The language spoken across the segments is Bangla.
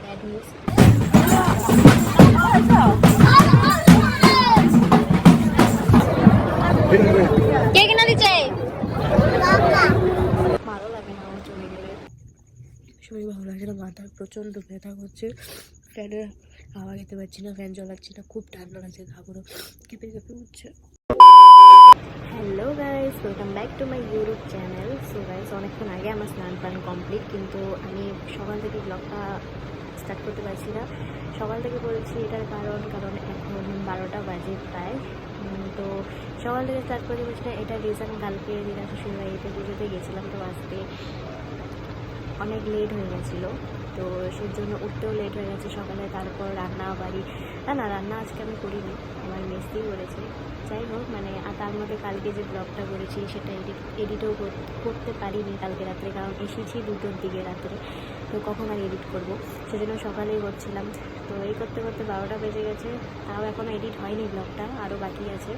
Bad news. কে কিনা দিচ্ছে? ভালো লাগে না আমার চলে গেলে, শরীর ভালো লাগে না, মাথা প্রচণ্ড ব্যথা করছে, ফ্যানের হাওয়া খেতে পারছি না, ফ্যান চালাচ্ছি না, খুব ঠান্ডা লাগছে, ঘাবড়ো কেঁপে কেঁপে উঠছে। Hello guys, welcome back to my YouTube channel. So guys, অনেকক্ষণ আগে আমার স্নান পান কমপ্লিট, কিন্তু আমি সকাল থেকে ব্লগটা স্টার্ট করতে পারছি না। সকাল থেকে বলছি এটার কারণ এখন 12টা বাজে প্রায়। তো সকাল থেকে স্টার্ট করতে পারছি না, এটা রিজন কালকে দিদা শ্বশুর বাড়িতে পুজোতে গেছিলাম, তো আসতে অনেক লেট হয়ে গেছিলো, তো সেই জন্য উঠতেও লেট হয়ে গেছে সকালে। তারপর রান্না বাড়ি, না রান্না আজকে আমি করিনি, আমার মেসতেই করেছে। যাই হোক, মানে তার মধ্যে কালকে যে ব্লগটা করেছি সেটা এডিটও করতে পারিনি কালকে রাত্রে, কারণ এসেছি 2টোর দিকে রাত্রে, তো কখন আর এডিট করবো, সেজন্য সকালেই করছিলাম। তো এই করতে করতে 12টা বেজে গেছে, তাও এখনও এডিট হয়নি, ব্লগটা আরও বাকি আছে,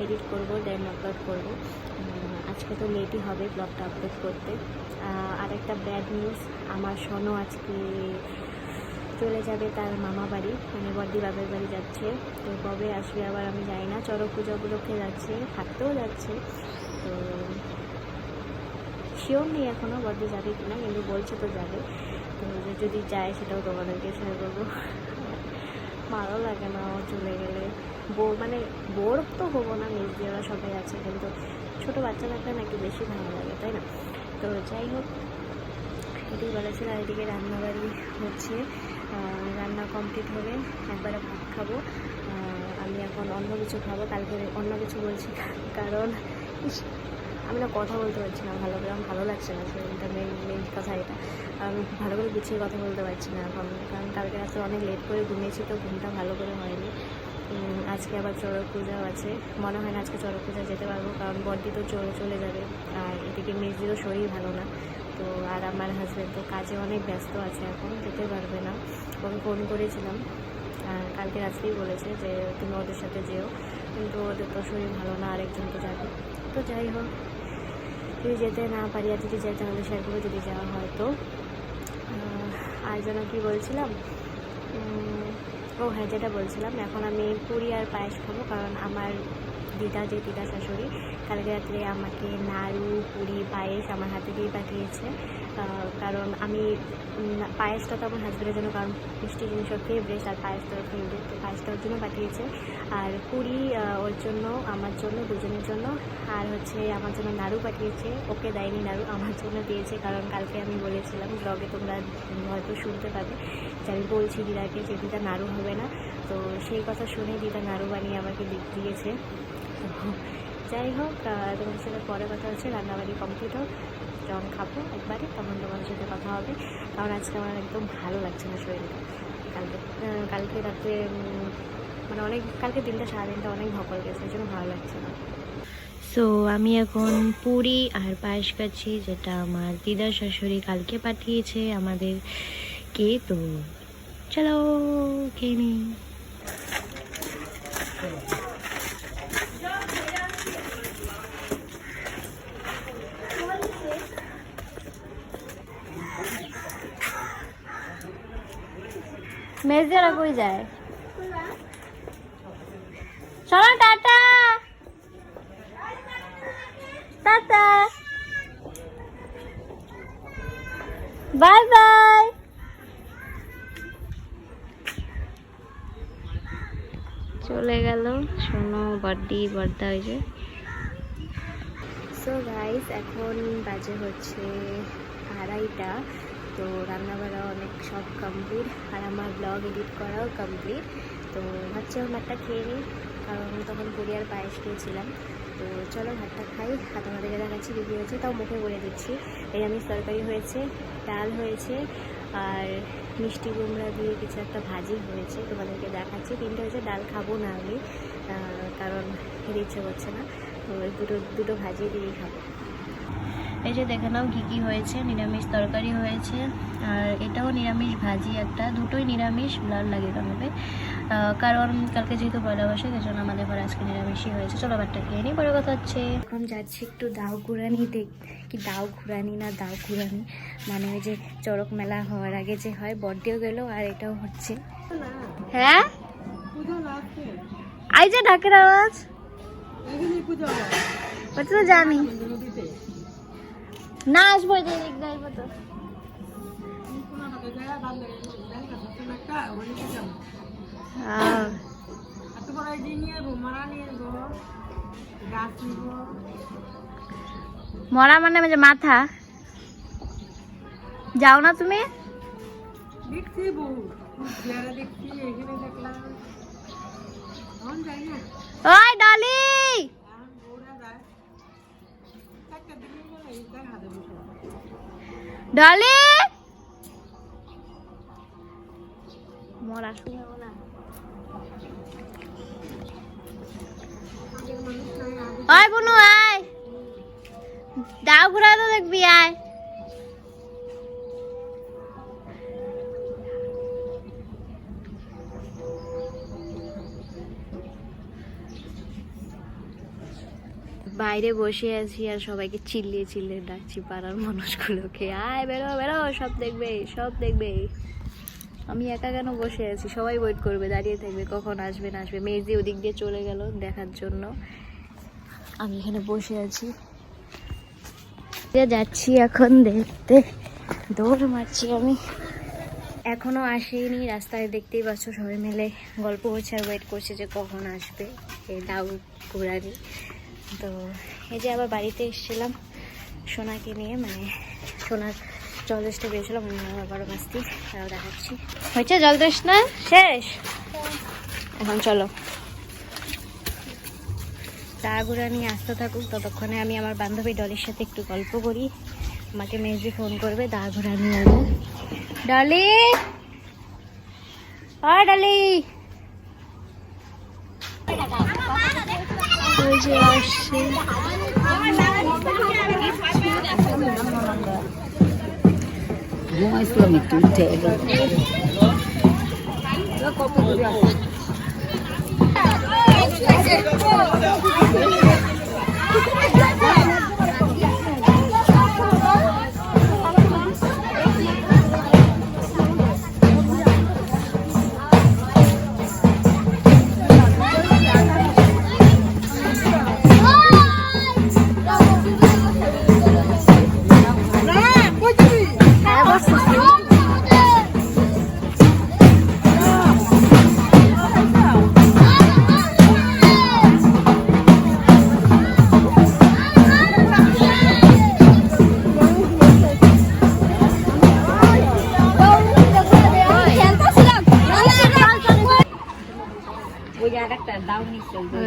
এডিট করবো, দেন আপলোড করবো। আজকে তো লেটই হবে ব্লগটা আপলোড করতে। আর একটা ব্যাড নিউজ, আমার সোনু আজকে চলে যাবে তার মামা বাড়ি, মানে বড়দি বাপের বাড়ি যাচ্ছে। তো কবে আসবে আবার আমি জানি না, চড়ক পূজা উপলক্ষে যাচ্ছে, থাকতেও যাচ্ছে। তো শিওর নেই এখনও বড়দি যাবে কিনা, কিন্তু বলছে তো যাবে। তো যদি যায় সেটাও তোমাদেরকে শেয়ার করবো। ভালো লাগে না ও চলে গেলে, মানে বোর তো হবো না, মেজ দেওয়া সবাই আছে, কিন্তু ছোটো বাচ্চা থাকলে না একটু বেশি ভালো লাগে, তাই না? তো যাই হোক, এটাই বলেছিল। আর এদিকে রান্নাবাড়ি হচ্ছে, রান্না কমপ্লিট হলে একবারে ভাত খাবো। আমি এখন অন্য কিছু খাবো, কালকে অন্য কিছু বলছি কারণ আমি না কথা বলতে পারছি না ভালো করে, আমার ভালো লাগছে না, সেটা মেন কথা এটা। আমি ভালো করে গুছিয়ে কথা বলতে পারছি না এখন, কারণ কালকে রাত্রে অনেক লেট করে ঘুমিয়েছি, তো ঘুমটা ভালো করে হয়নি। আজকে আবার চড়ক পূজাও আছে, মনে হয় না আজকে চড়ক পূজা যেতে পারবো, কারণ বড়দি তো চলে যাবে, আর এদিকে মেজদিরও শরীর ভালো না। তো আর আমার হাজব্যান্ড তো কাজে অনেক ব্যস্ত আছে, এখন যেতে পারবে না। ওকে ফোন করেছিলাম, কালকে রাত্রেই বলেছে যে তুমি ওদের সাথে যেও, কিন্তু ওদের তো শরীর ভালো না, আরেকজন তো যাবে। তো যাই হোক, যদি যেতে না পারি, আর যদি যাই তাহলে শেয়ার করবো, যদি যাওয়া হয় তো। আর যেন কী বলছিলাম, ও হ্যাঁ, যেটা বলছিলাম, এখন আমি পুরি আর পায়েস খাবো, কারণ আমার দিদা শাশুড়ি কালকে রাত্রে আমাকে নাড়ু, পুরি, পায়েস আমার হাতে দিয়ে পাঠিয়েছে। কারণ আমি পায়েসটা তো আমার হাজব্যান্ডের জন্য, কারণ মিষ্টি জিনিসও ফেভারিট, আর পায়েসটা ফেভারিট, তো পায়েসটা ওর জন্য পাঠিয়েছে। আর পুরি ওর জন্য, আমার জন্য, দুজনের জন্য। আর হচ্ছে আমার জন্য নাড়ু পাঠিয়েছে, ওকে দেয়নি নাড়ু, আমার জন্য দিয়েছে, কারণ কালকে আমি বলেছিলাম ব্লগে, তোমরা হয়তো শুনতে পাবে যে আমি বলছি দিদাকে যে দিদা নাড়ু হবে না, তো সেই কথা শুনে দিদা নাড়ু বানিয়ে আমাকে দিয়েছে। তো যাই হোক, তোমাদের সাথে পরে কথা হচ্ছে, রান্নাবাড়ি কমপ্লিট হোক, যখন খাবো একবারে তখন তোমাদের সাথে কথা হবে, কারণ আজকে আমার একদম ভালো লাগছে না শরীরটা। কালকে রাতে মানে কালকে দিনটা সারাদিনটা অনেক ধকল গেছে, এই জন্য ভালো লাগছে না। সো আমি এখন পুরি আর পায়েস খাচ্ছি, যেটা আমার দিদা শাশুড়ি কালকে পাঠিয়েছে আমাদেরকে। তো চলো খেয়ে নিই। মেজদিরা কই যায়? চলো টাটা টাটা, বাই বাই। চলে গেল শোনো, বর্দা হয়েছে। সো গাইস, এখন বাজে হচ্ছে 2:30, তো রান্নাবাড়া অনেক সব কমপ্লিট, আর আমার ব্লগ এডিট করাও কমপ্লিট। তো ভাবছি আমার ভাতটা খেয়ে নিই, কারণ তখন পুরি আর পায়েস খেয়েছিলাম। তো চলো ভাতটা খাই, আর তোমাদেরকে দেখাচ্ছি কী হয়েছে, তাও মুখে বলে দিচ্ছি। নিরামিষ তরকারি হয়েছে, ডাল হয়েছে, আর মিষ্টি কুমড়া দিয়ে কিছু একটা ভাজি হয়েছে, তোমাদেরকে দেখাচ্ছি। 3টে হয়েছে, ডাল খাবো না আমি, কারণ খেতে ইচ্ছে করছে না, তো দুটো ভাজি দিয়েই খাবো। এই যে দেখে নাও কী কী হয়েছে। নিরামিষ তরকারি হয়েছে, আর এটাও নিরামিষ ভাজি একটা, দুটোই নিরামিষ, ব্লাড লাগে হবে। কারণ কালকে যেহেতু পয়লা বৈশাখ, এই জন্য আমাদের ঘরে আজকে নিরামিষই হয়েছে। চলো ভাতটা খেয়ে নিই, পরে কথা হচ্ছে। এখন যাচ্ছি একটু দাও ঘুরানি কি দাও ঘুরানি না দাও ঘুরানি, মানে ওই যে চড়ক মেলা হওয়ার আগে যে হয়, বড়দিও গেল আর এটাও হচ্ছে। হ্যাঁ আই যে ঢাকের আওয়াজ, ওটা তো জানি না, আসবো তো। মরা মানে মাথা যাও না তুমি? ওই ডলি, ডলি মরা শুনবো না। ওই বুনু আয়, দাও ঘুরা তো দেখবি, আয়। বাইরে বসে আছি আর সবাইকে চিল্লিয়ে চিল্লিয়ে ডাকছি, পাড়ার মানুষগুলোকে, আয় বেরো বেরো, সব দেখবে সব দেখবে। আমি একা কেন বসে আছি? সবাই ওয়েট করবে, দাঁড়িয়ে থাকবে কখন আসবে না আসবে। মেজি ওদিক দিয়ে চলে গেল দেখার জন্য, আমি এখানে বসে আছি। যাচ্ছি এখন দেখতে, দৌড় মারছি আমি। এখনো আসেনি, রাস্তায় দেখতেই পাচ্ছ সবাই মিলে গল্প হচ্ছে আর ওয়েট করছে যে কখন আসবে এই দাউ ঘোরানি। তো এই যে আবার বাড়িতে এসেছিলাম সোনাকে নিয়ে, মানে সোনার জল দোষটা পেয়েছিলাম 12 তারাও দেখাচ্ছি। হয়েছে জল দোষ না শেষ? এখন চলো দা ঘোরা নিয়ে আসতে থাকুক, ততক্ষণে আমি আমার বান্ধবী ডলির সাথে একটু গল্প করি। আমাকে মেজি ফোন করবে দা ঘোরা নিয়ে এলো। ডলি, ও ডলি, ওই যে আসছে। ঘুমাইছিলাম একটু, উঠে এবার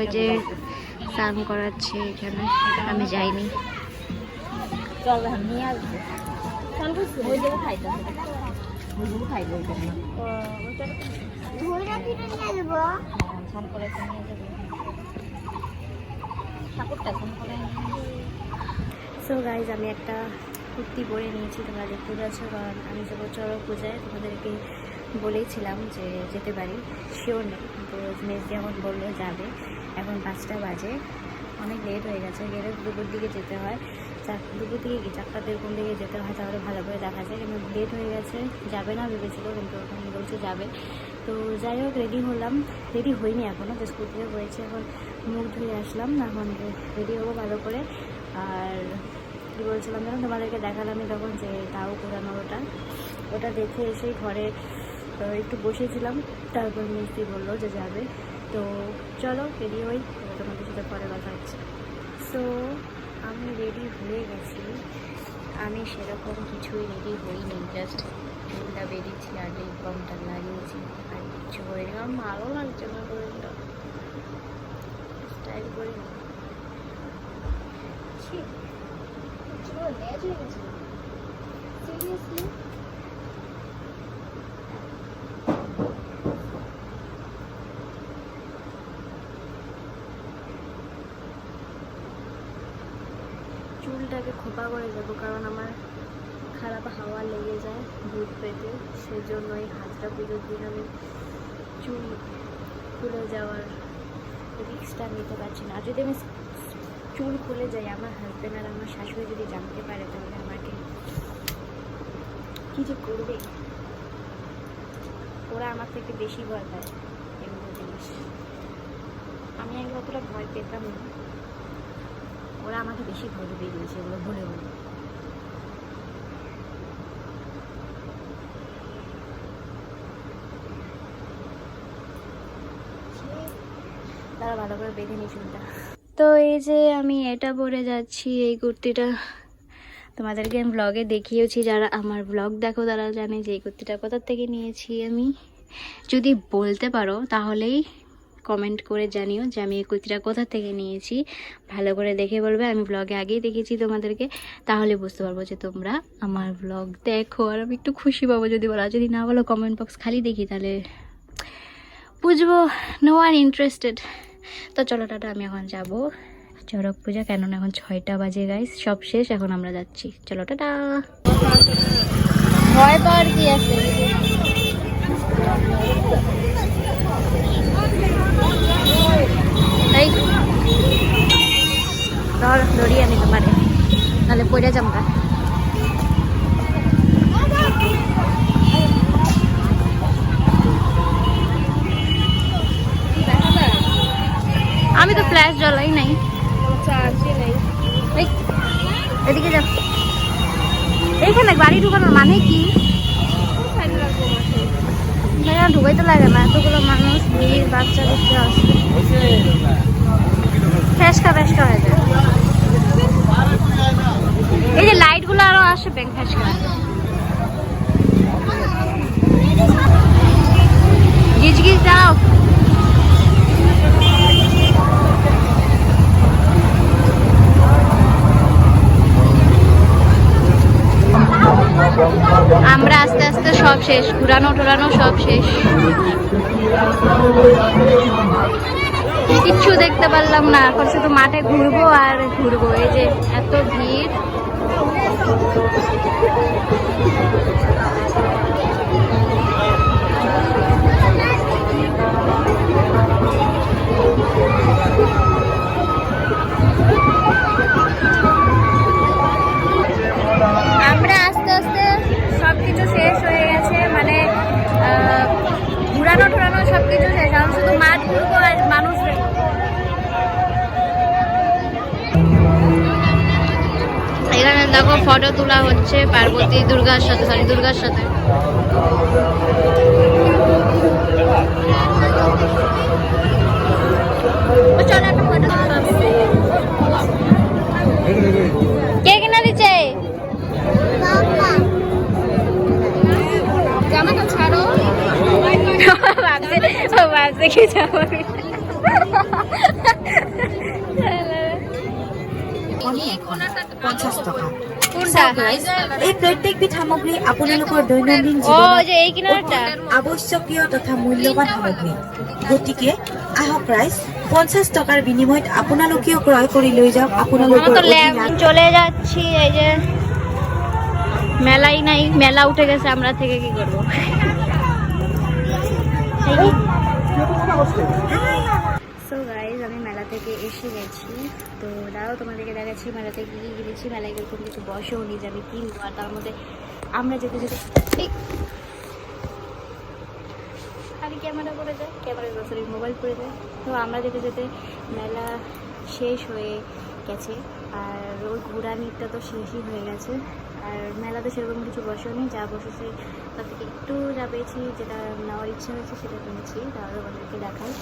ওই যে স্নান করাচ্ছে এখানে, আমি যাইনি। সো গাইজ, আমি একটা কুর্তি পরে নিয়েছি, তোমরা দেখতে পাচ্ছ, কারণ আমি যাবো চড়ক পূজায়। তোমাদেরকে বলেইছিলাম যে যেতে পারি, শিওর নেই, তো মেজ যেমন বললো যাবে। এখন 5টা বাজে, অনেক লেট হয়ে গেছে, গেলে দুপুর দিকে যেতে হয়, দুপুর দিকে কি 4টার কোন দিকে যেতে হয়, তাহলে ভালো করে দেখা যায়। কিন্তু লেট হয়ে গেছে, যাবে না ভেবেছিল, কিন্তু এখন বলছে যাবে। তো যাই হোক, রেডি হলাম, রেডি হইনি এখনও, তো স্কুটিতে হয়েছে। এখন মুখ ধুয়ে আসলাম, এখন রেডি হবো ভালো করে। আর কী বলছিলাম যেন, তোমাদেরকে দেখালামই তখন যে তাও পুরানো ওটা দেখে এসেই ঘরে একটু বসেছিলাম, তারপর মিস্ত্রি বললো যে যাবে। তো চলো রেডি হই, তোমাদের সাথে পরে কথা হচ্ছে। সো আমি রেডি হয়ে গেছি, আমি সেরকম কিছুই রেডি হইনি, জাস্ট চুলটা বেরিয়েছি আর এই কমটা লাগিয়েছি, আর কিছু হয়নি। আমার ভালো লাগছে না শরীরটা, স্টাইল করি সিরিয়াসলি। চুলটাকে খোপা চাপা করে যাবো, কারণ আমার খারাপ হাওয়া লেগে যায় ভূত পেটে, সেজন্য এই হাজরা পুজোর দিন আমি চুল খুলে যাওয়ার রিস্কটা নিতে পারছি না। আর যদি আমি চুল খুলে যাই, আমার হাজব্যান্ড আর আমার শাশুড়ি যদি জানতে পারে, তাহলে আমাকে কী যে করবে। ওরা আমার থেকে বেশি ভয় পায় এগুলো জিনিস। আমি আগে অতটা ভয় পেতাম না, ওরা আমাকে বেশি ভয় পেয়ে দিয়েছে এগুলো বলে বলে। তারা ভালো করে বেঁধে নি চুলটা। তো এই যে আমি এটা পরে যাচ্ছি, এই কুর্তিটা তোমাদেরকে আমি ব্লগে দেখিয়েছি, যারা আমার ব্লগ দেখো তারা জানে যে এই কুর্তিটা কোথা থেকে নিয়েছি আমি। যদি বলতে পারো তাহলেই কমেন্ট করে জানিও যে আমি এই কুর্তিটা কোথা থেকে নিয়েছি। ভালো করে দেখে বলবে, আমি ব্লগে আগেই দেখেছি তোমাদেরকে, তাহলে বুঝতে পারবো যে তোমরা আমার ব্লগ দেখো, আর আমি একটু খুশি পাবো যদি বলো। যদি না বলো, কমেন্ট বক্স খালি দেখি, তাহলে বুঝবো নো আর ইন্টারেস্টেড। তো চলো টাটা, আমি এখন যাবো চড়ক পূজা, কেননা এখন 6টা বাজে গাইস, সব শেষ, এখন আমরা যাচ্ছি। চলো টাটা। ভয় পাওয়ার কি আছে, ধর ধরি আমি তোমার, নাহলে পড়ে যাবো। আমি তো ফ্ল্যাশ জ্বলাই নাই, এদিকে যাও। এইখানে গাড়ি ঢুকানোর মানে কি? ঢুকাই তো লাগে না, এতগুলো মানুষ, ভিড়, বাচ্চা দেখতে আসছে, ফ্যাসকা ফ্যাসকা হয়ে যায়। এই যে লাইট গুলো আরো আসে, ব্যাংক ফ্যাসকা। গিজ গিজ দাও। আমরা আস্তে আস্তে সব শেষ, ঘুরানো টোরানো সব শেষ, কিচ্ছু দেখতে পারলাম না। এখন শুধু মাঠে ঘুরবো আর ঘুরবো, এই যে এত ভিড়। আমরা আস্তে আস্তে সবকিছু শেষ হয়ে গেছে, মানে ঘুরানো ঠোরানো সবকিছু শেষ, এখন শুধু মাঠ ঘুরবো আর মানুষ। এখানে দেখো ফটো তোলা হচ্ছে পার্বতী দুর্গার সাথে, সরি দুর্গার সাথে। কে কিনা দিচ্ছে? জামাটা ছাড়ো, ভাবছে কি জামা। এই প্ৰত্যেকবিধ সামগ্ৰী আপোনালোকৰ দৈনন্দিন জীৱনত আৱশ্যকীয় তথা মূল্যৱান সামগ্ৰী, গতিকে আহক ৰাইজ, 50 টকাৰ বিনিময়ত আপোনালোকেও ক্ৰয় কৰি লৈ যাওক আপোনালোকৰ। চলে যাচ্ছি, এই যে মেলাই নাই, মেলা উঠে গেছে, আমরা থেকে কি করবো। সো গাইজ, আমি মেলা থেকে এসে গেছি, তো দাঁড়াও তোমাদেরকে দেখাচ্ছি মেলা থেকে কী কিনেছি। মেলায় এরকম কিছু বসেও নি যে আমি কিনবো, আর তার মধ্যে আমরা যেতে যেতে খালি ক্যামেরা পড়ে যায়, সরি মোবাইল পড়ে যায়। তো আমরা যেতে যেতে মেলা শেষ হয়ে গেছে, আর ওই ঘোরানিটা তো শেষই হয়ে গেছে। আর মেলাতে সেরকম কিছু বসেও নেই, যা বসেছে তার থেকে একটু যা পেয়েছি, যেটা নেওয়ার ইচ্ছা হয়েছে সেটা কিনেছি, তাহলে আমাদেরকে দেখাই।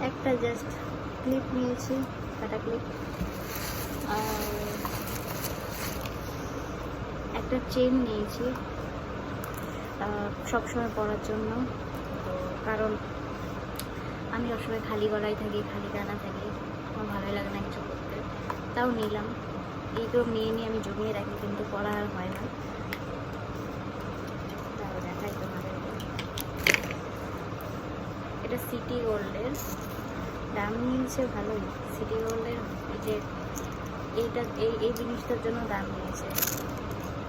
একটা জাস্ট ক্লিপ নিয়েছি, কাটা ক্লিপ, আর একটা চেন নিয়েছি সবসময় পরার জন্য। তো কারণ আমি সবসময় খালি গলায় থাকি, খালি গানা থাকি, আমার ভালোই লাগে না কিছু করতে, তাও নিলাম। এইগুলো নিয়ে আমি জমিয়ে রাখি, কিন্তু পড়া আর হয় না। তাও দেখাই তোমাদের, এটা সিটি গোল্ডের, দাম নিয়েছে ভালোই। সিটি গোল্ডের এই যে এইটা এই জিনিসটার জন্য দাম নিয়েছে।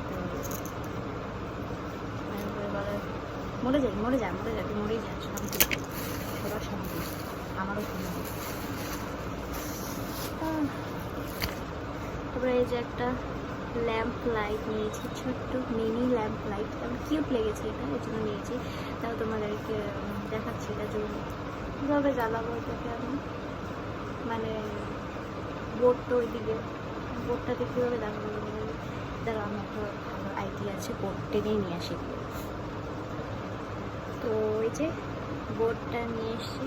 তো আমি বলে মরে যাই তুই মরেই যা, শান্তি, সবার শান্তি, আমারও শান্তি। তারপরে এই যে একটা ল্যাম্প লাইট নিয়েছি, ছোট্ট মিনি ল্যাম্প লাইট, আমার কিউট লেগেছে এটা, এর জন্য নিয়েছি। তাও তোমাদেরকে দেখাচ্ছি এটা যে কীভাবে জ্বালাবো এটাকে আমি, মানে বোর্ডটা ওইদিকে, বোর্ডটাতে কীভাবে জ্বালাবো দাঁড়া, আমার একটা ভালো আইডিয়া আছে, বোর্ড টেনেই নিয়ে আসি। তো ওই যে বোর্ডটা নিয়ে এসছি,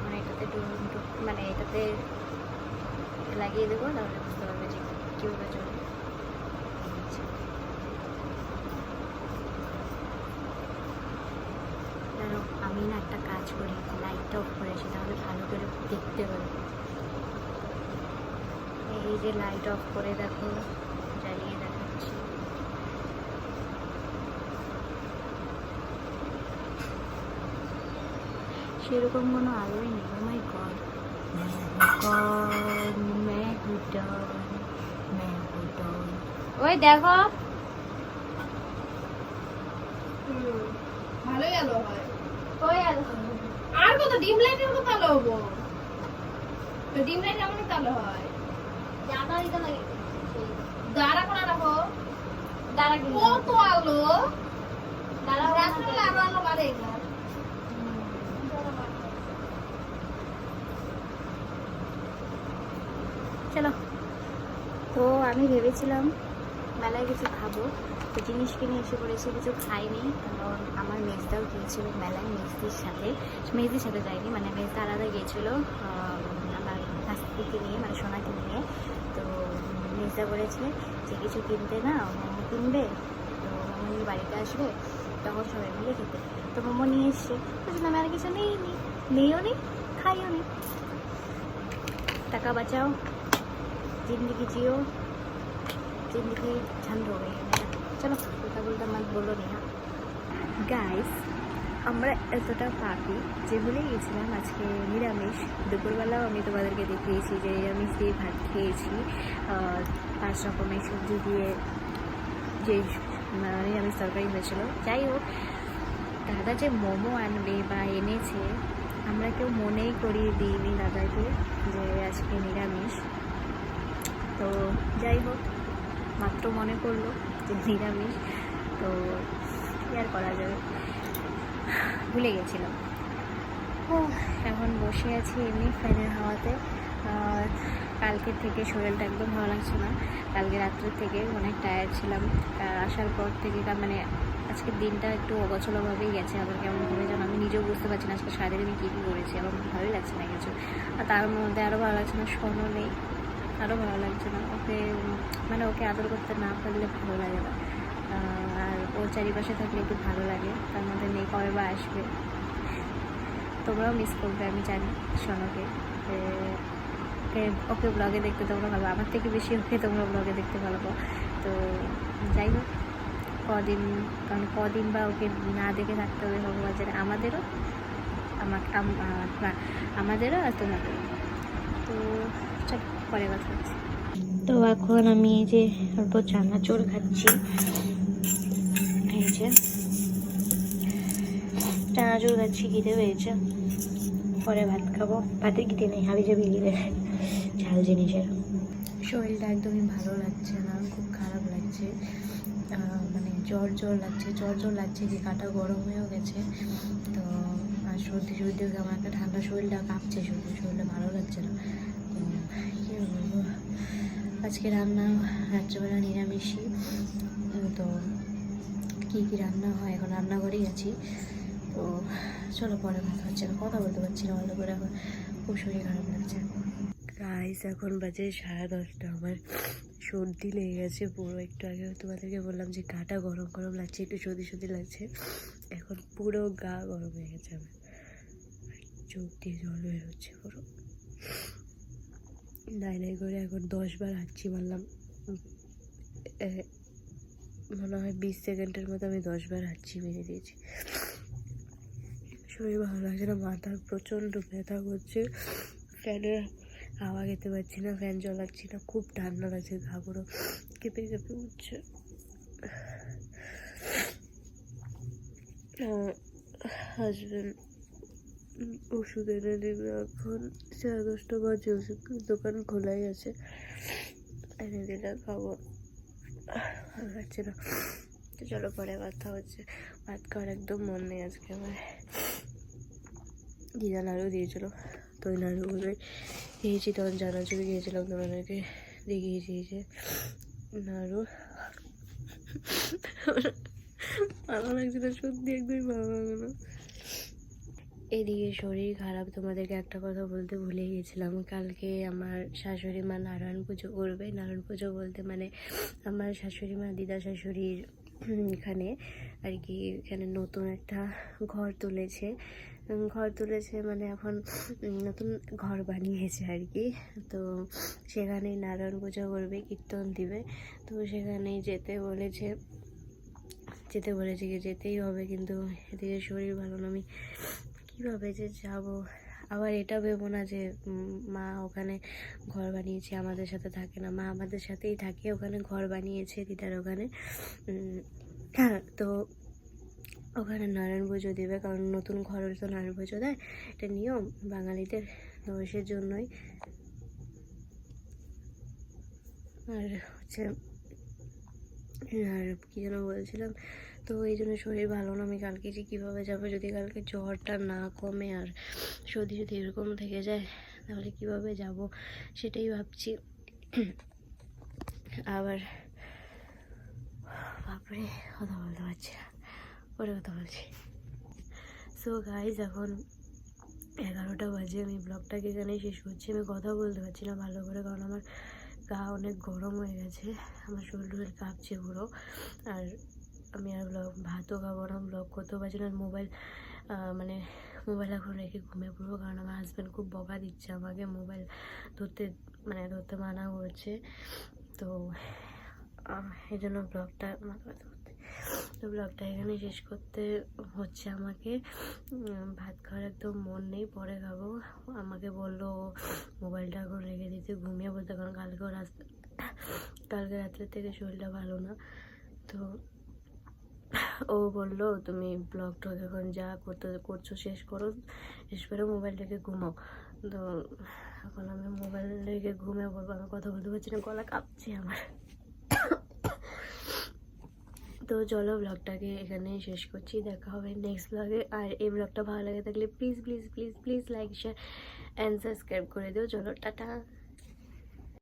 মানে এটাতে মানে এটাতে লাগিয়ে দেবো, তাহলে বুঝতে পারবে যে কীভাবে চলবে। ধরো আমি না একটা কাজ করি, লাইটটা অফ করে আসি, তাহলে ভালো করে দেখতে পারবো। এই যে লাইট অফ করে দেখো, জ্বালিয়ে দেখাচ্ছি। সেরকম কোনো আলোই নেই। ও মাই গড, ওই দেখো ভালোই আলো হয়। ওই আলো আর কত ডিম লাইটের মতো আলো হবো, তো ডিম লাইট এমন আলো হয়। জানা দিতে লাগে, দাঁড়া করে রাখো, দাঁড়া কত আলো, দাঁড়া রাত্রে আলো আলো মারে এগুলা। চলো। তো আমি ভেবেছিলাম মেলায় কিছু খাবো, তো জিনিস কিনে এসে পড়েছি, কিছু খাইনি, কারণ আমার মেজদাও গিয়েছিল মেলায় মেজদির সাথে যায়নি, মানে মেজদা আলাদা গিয়েছিলো আমার হাসপিকে নিয়ে, মানে সোনাকে নিয়ে। তো মেজদা বলেছে যে কিছু কিনতে না, মোমো কিনবে, তো মোমো নিয়ে বাড়িতে আসবে, তখন সবাই মিলে খেতে। তো মোমো নিয়ে এসছে, বুঝলাম আর কিছু নেইও নি, খাইও নি। টাকা বাঁচাও, जिंदगी जियो, जिंदगी झंड हो गई है मेरा। चलो কথা বলতে আমার বললো নেহা। গাইস, আমরা এতটা পাপি যে ভুলে গেছিলাম আজকে নিরামিষ। দুপুরবেলাও আমি তোমাদেরকে দেখিয়েছি যে নিরামিষ দিয়ে ভাত খেয়েছি, 5 রকমের সবজি দিয়ে যে নিরামিষ তরকারি হয়েছিল। যাই হোক, দাদা যে মোমো আনবে বা এনেছে, আমরা কেউ মনেই করিয়ে দিইনি দাদাকে যে আজকে নিরামিষ। তো যাই হোক, মাত্র মনে করলো যে নিরামিষ, তো কী আর করা যাবে, ভুলে গেছিলাম। ও এখন বসে আছি এমনি ফ্যানের হাওয়াতে। কালকের থেকে শরীরটা একদম ভালো লাগছে না, কালকে রাত্রের থেকে অনেক টায়ার্ড ছিলাম। আসার পর থেকে মানে আজকের দিনটা একটু অগোছালোভাবেই গেছে, আবার কেমনভাবে যেন আমি নিজেও বুঝতে পারছি না আজকে সারাদিন আমি কী করেছি। আমার ভালোই লাগছে না কিছু, আর তার মধ্যে আরও ভালো লাগছে না শোনো নেই, আরও ভালো লাগছে না। মানে ওকে আদর করতে না পারলে ভালো লাগে না, আর ওর চারিপাশে থাকলে একটু ভালো লাগে। তার মধ্যে নেই, কবে বা আসবে। তোমরাও মিস করবে আমি জানি সোনাকে, ওকে ব্লগে দেখতে তোমরা ভালো, আমার থেকে বেশি ওকে তোমরা ব্লগে দেখতে ভালো পাও। তো যাই হোক, কদিন বা ওকে না দেখে থাকতে হবে ভগবান জানে, আমাদেরও আর তোমাদেরও। তো চল পরে কথা হচ্ছে। তো এখন আমি এই যে অল্প চানাচুর খাচ্ছি, এই যে চানাচুর খাচ্ছি, খিদে পেয়েছে, পরে ভাত খাবো। ভাতের খিদে নেই, হাবি জাবি খিদে, ঝাল জিনিসের। শরীরটা একদমই ভালো লাগছে না, খুব খারাপ লাগছে, মানে জ্বর লাগছে, যে কাটা গরম হয়েও গেছে। তো আর সর্দি আমার একটা ঠান্ডা, শরীরটা কাঁপছে, শরীরটা ভালো লাগছে না। তো কী বলবো, আজকে রান্না রাত্রেবেলা নিরামিষই। তো কী রান্না হয়, এখন রান্নাঘরেই আছি। তো চলো পরে কথা হচ্ছে, কথা বলতে পারছি না ভালো করে, এখন খুব শরীর খারাপ লাগছে। গাইস, এখন বাজে 10:30, আমার সর্দি লেগে গেছে পুরো। একটু আগে তোমাদেরকে বললাম যে গাটা গরম লাগছে, একটু সর্দি লাগছে, এখন পুরো গা গরম হয়ে গেছে আমার, চোখ দিয়ে জল বের হচ্ছে পুরো। নাই করে এখন 10 বার হাঁচি মারলাম, মনে হয় 20 সেকেন্ডের মতো আমি 10 বার হাঁচি মেরে দিয়েছি। শরীর ভালো লাগছে না, মাথার প্রচণ্ড ব্যথা করছে, ফ্যানের হাওয়া খেতে পারছি না, ফ্যান চালাচ্ছি না, খুব ঠান্ডা লাগছে, গা পুরো কেঁপে কেঁপে উঠছে। হাজব্যান্ড ওষুধ এনে দেবে, এখন 10:30 বাজে, ওষুধ দোকান খোলাই আছে, এনে দিলে খাবো, ভালো লাগছে না। তো চলো পরে কথা হচ্ছে। ভাত খাওয়ার একদম মন নেই আজকে আমার। দিদা নাড়ু দিয়েছিল, তো ওই নাড়ুগুলোই খেয়েছি, তখন জানাচুরি খেয়েছিলাম তোমাদেরকে দেখিয়েছি, নাড়ু ভালো লাগছে না, সত্যি একদমই ভালো লাগে না। এদিকে শরীর খারাপ, তোমাদেরকে একটা কথা বলতে ভুলে গেছিলাম, কালকে আমার শাশুড়ি মা নারায়ণ পুজো করবে। নারায়ণ পুজো বলতে মানে আমার শাশুড়ি মা, দিদা শাশুড়ির এখানে আর কি, এখানে নতুন একটা ঘর তুলেছে মানে এখন নতুন ঘর বানিয়েছে আর কি। তো সেখানেই নারায়ণ পুজো করবে, কীর্তন দিবে, তো সেখানেই যেতে বলেছে, কি যেতেই হবে, কিন্তু এদিকে শরীর ভালো না, আমি কীভাবে যে যাব। আবার এটা ভেবো না যে মা ওখানে ঘর বানিয়েছে আমাদের সাথে থাকে না, মা আমাদের সাথেই থাকে, ওখানে ঘর বানিয়েছে দিদার ওখানে। তো ওখানে নারায়ণ পুজো দেবে, কারণ নতুন ঘরের তো নারায়ণ পুজো দেয়, এটা নিয়ম বাঙালিদের, তো সেজন্যই। আর হচ্ছে আর কী যেন বলছিলাম, তো এই জন্য শরীর ভালো না, আমি কালকে যে কীভাবে যাবো, যদি কালকে জ্বরটা না কমে আর সর্দি যদি এরকম থেকে যায় তাহলে কীভাবে যাব সেটাই ভাবছি। আবার বাপরে কথা বলতে পারছি না, পরে কথা বলছি। সো গাইজ, এখন 11টা বাজে, আমি ব্লগটাকে এখানেই শেষ করছি। আমি কথা বলতে পারছি না ভালো করে, কারণ আমার গা অনেক গরম হয়ে গেছে, আমার শরীর কাঁপছে পুরো। আর আমি আর ভাতও খাবো না, ব্লগ করতেও পারছি না, মোবাইল এখন রেখে ঘুমিয়ে পড়বো, কারণ আমার হাজব্যান্ড খুব বকা দিচ্ছে আমাকে, মোবাইল ধরতে মানা করছে। তো এই জন্য ব্লগটা এখানে শেষ করতে হচ্ছে আমাকে। ভাত খাওয়ার একদম মন নেই, পরে খাবো। আমাকে বললো মোবাইলটা এখন রেখে দিতে, ঘুমিয়ে বলতে, কারণ কালকে রাত্রে থেকে শরীরটা ভালো না। তো ও বললো তুমি ব্লগটা এখন যা করছো শেষ করো, শেষ করে মোবাইল রেখে ঘুমাও। তো এখন আমি মোবাইল রেখে ঘুমিয়ে পড়বো, আমি কথা বলতে পারছি না, গলা কাঁপছে আমার। তো চলো ব্লগটাকে এখানেই শেষ করছি, দেখা হবে নেক্সট ব্লগে। আর এই ব্লগটা ভালো লাগে থাকলে please please please please like, share and subscribe করে দিও। চলো টাটা।